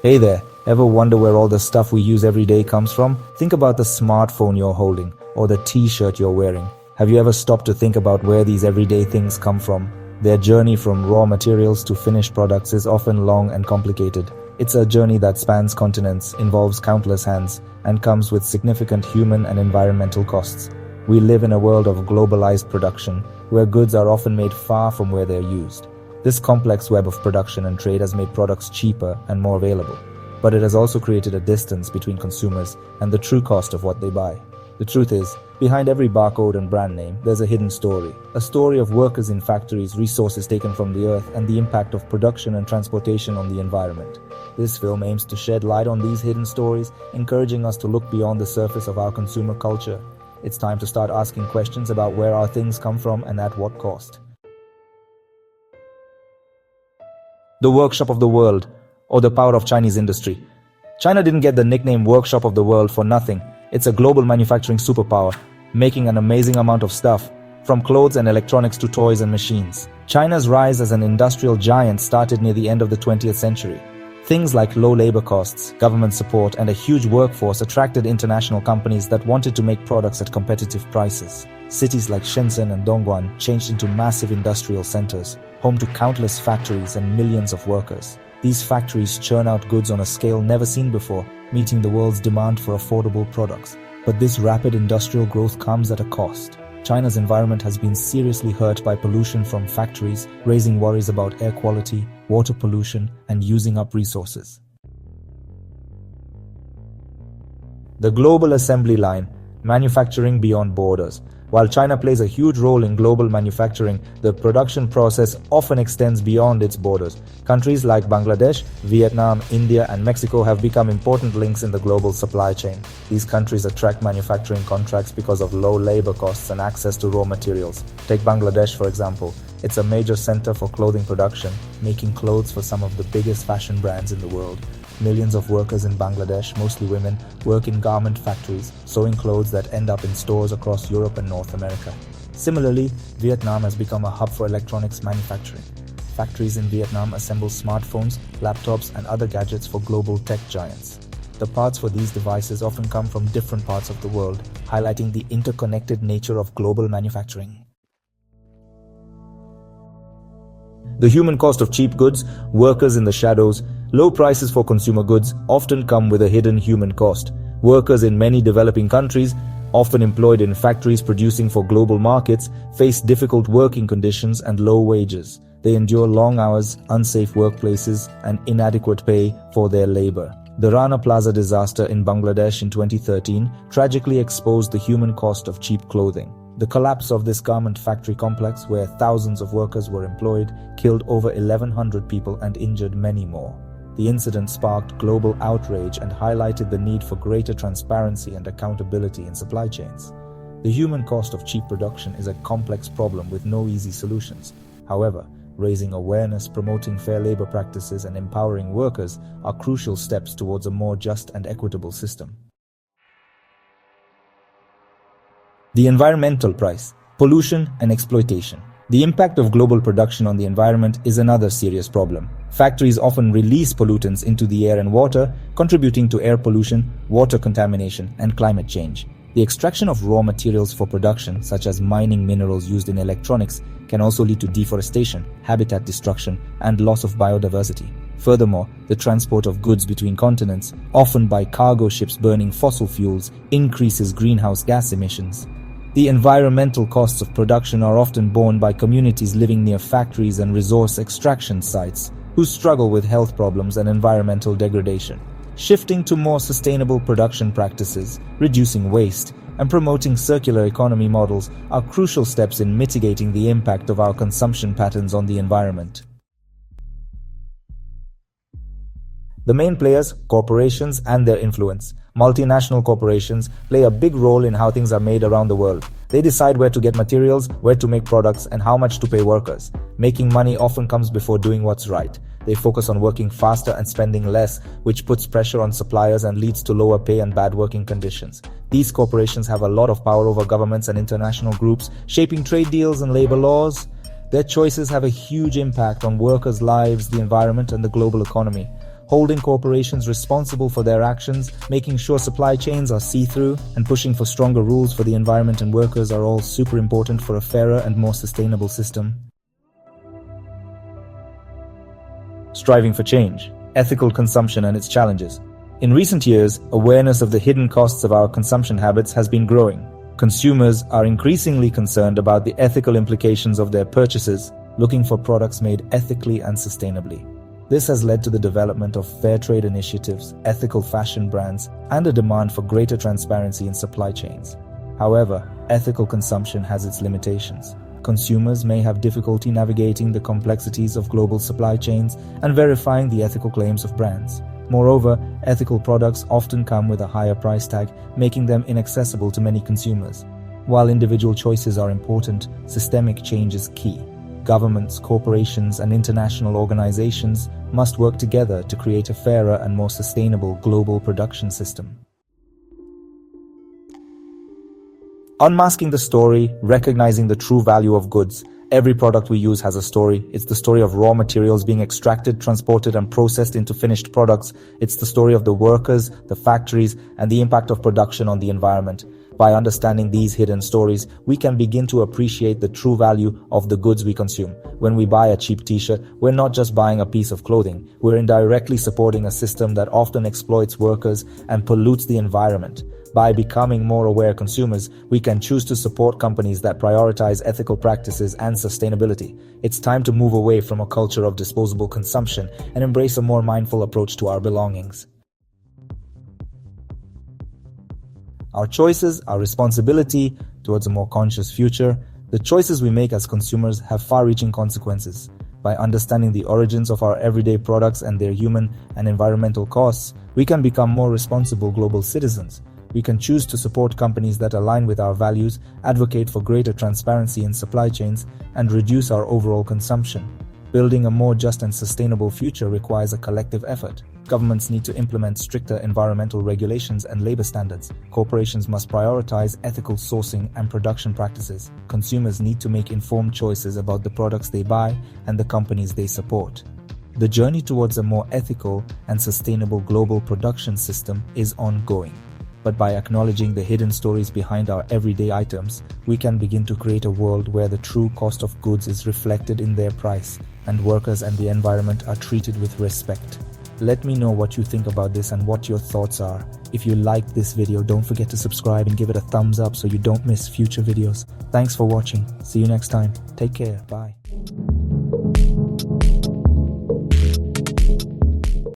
Hey there, ever wonder where all the stuff we use every day comes from? Think about the smartphone you're holding or the t-shirt you're wearing. Have you ever stopped to think about where these everyday things come from? Their journey from raw materials to finished products is often long and complicated. It's a journey that spans continents, involves countless hands, and comes with significant human and environmental costs. We live in a world of globalized production, where goods are often made far from where they're used. This complex web of production and trade has made products cheaper and more available, but it has also created a distance between consumers and the true cost of what they buy. The truth is, behind every barcode and brand name, there's a hidden story. A story of workers in factories, resources taken from the earth, and the impact of production and transportation on the environment. This film aims to shed light on these hidden stories, encouraging us to look beyond the surface of our consumer culture. It's time to start asking questions about where our things come from and at what cost. The workshop of the world, or the power of Chinese industry. China didn't get the nickname workshop of the world for nothing. It's a global manufacturing superpower, making an amazing amount of stuff, from clothes and electronics to toys and machines. China's rise as an industrial giant started near the end of the 20th century. Things like low labor costs, government support, and a huge workforce attracted international companies that wanted to make products at competitive prices. Cities like Shenzhen and Dongguan changed into massive industrial centers, home to countless factories and millions of workers. These factories churn out goods on a scale never seen before, meeting the world's demand for affordable products. But this rapid industrial growth comes at a cost. China's environment has been seriously hurt by pollution from factories, raising worries about air quality, water pollution, and using up resources. The global assembly line, manufacturing beyond borders. While China plays a huge role in global manufacturing, the production process often extends beyond its borders. Countries like Bangladesh, Vietnam, India, and Mexico have become important links in the global supply chain. These countries attract manufacturing contracts because of low labor costs and access to raw materials. Take Bangladesh, for example. It's a major center for clothing production, making clothes for some of the biggest fashion brands in the world. Millions of workers in Bangladesh, mostly women, work in garment factories, sewing clothes that end up in stores across Europe and North America. Similarly, Vietnam has become a hub for electronics manufacturing. Factories in Vietnam assemble smartphones, laptops, and other gadgets for global tech giants. The parts for these devices often come from different parts of the world, highlighting the interconnected nature of global manufacturing. The human cost of cheap goods, workers in the shadows. Low prices for consumer goods often come with a hidden human cost. Workers in many developing countries, often employed in factories producing for global markets, face difficult working conditions and low wages. They endure long hours, unsafe workplaces, and inadequate pay for their labor. The Rana Plaza disaster in Bangladesh in 2013 tragically exposed the human cost of cheap clothing. The collapse of this garment factory complex, where thousands of workers were employed, killed over 1,100 people and injured many more. The incident sparked global outrage and highlighted the need for greater transparency and accountability in supply chains. The human cost of cheap production is a complex problem with no easy solutions. However, raising awareness, promoting fair labor practices, and empowering workers are crucial steps towards a more just and equitable system. The environmental price, pollution and exploitation. The impact of global production on the environment is another serious problem. Factories often release pollutants into the air and water, contributing to air pollution, water contamination, and climate change. The extraction of raw materials for production, such as mining minerals used in electronics, can also lead to deforestation, habitat destruction, and loss of biodiversity. Furthermore, the transport of goods between continents, often by cargo ships burning fossil fuels, increases greenhouse gas emissions. The environmental costs of production are often borne by communities living near factories and resource extraction sites, who struggle with health problems and environmental degradation. Shifting to more sustainable production practices, reducing waste, and promoting circular economy models are crucial steps in mitigating the impact of our consumption patterns on the environment. The main players, corporations, and their influence. Multinational corporations play a big role in how things are made around the world. They decide where to get materials, where to make products, and how much to pay workers. Making money often comes before doing what's right. They focus on working faster and spending less, which puts pressure on suppliers and leads to lower pay and bad working conditions. These corporations have a lot of power over governments and international groups, shaping trade deals and labor laws. Their choices have a huge impact on workers' lives, the environment, and the global economy. holding corporations responsible for their actions, making sure supply chains are see-through, and pushing for stronger rules for the environment and workers are all super important for a fairer and more sustainable system. Striving for change, ethical consumption and its challenges. In recent years, awareness of the hidden costs of our consumption habits has been growing. Consumers are increasingly concerned about the ethical implications of their purchases, looking for products made ethically and sustainably. This has led to the development of fair trade initiatives, ethical fashion brands, and a demand for greater transparency in supply chains. However, ethical consumption has its limitations. Consumers may have difficulty navigating the complexities of global supply chains and verifying the ethical claims of brands. Moreover, ethical products often come with a higher price tag, making them inaccessible to many consumers. While individual choices are important, systemic change is key. Governments, corporations, and international organizations must work together to create a fairer and more sustainable global production system. Unmasking the story, recognizing the true value of goods. Every product we use has a story. It's the story of raw materials being extracted, transported, and processed into finished products. It's the story of the workers, the factories, and the impact of production on the environment. By understanding these hidden stories, we can begin to appreciate the true value of the goods we consume. When we buy a cheap t-shirt, we're not just buying a piece of clothing. We're indirectly supporting a system that often exploits workers and pollutes the environment. By becoming more aware consumers, we can choose to support companies that prioritize ethical practices and sustainability. It's time to move away from a culture of disposable consumption and embrace a more mindful approach to our belongings. Our choices, our responsibility towards a more conscious future, the choices we make as consumers have far-reaching consequences. By understanding the origins of our everyday products and their human and environmental costs, we can become more responsible global citizens. We can choose to support companies that align with our values, advocate for greater transparency in supply chains, and reduce our overall consumption. Building a more just and sustainable future requires a collective effort. Governments need to implement stricter environmental regulations and labor standards. Corporations must prioritize ethical sourcing and production practices. Consumers need to make informed choices about the products they buy and the companies they support. The journey towards a more ethical and sustainable global production system is ongoing. But by acknowledging the hidden stories behind our everyday items, we can begin to create a world where the true cost of goods is reflected in their price, and workers and the environment are treated with respect. Let me know what you think about this and what your thoughts are. If you liked this video, don't forget to subscribe and give it a thumbs up so you don't miss future videos. Thanks for watching. See you next time. Take care. Bye.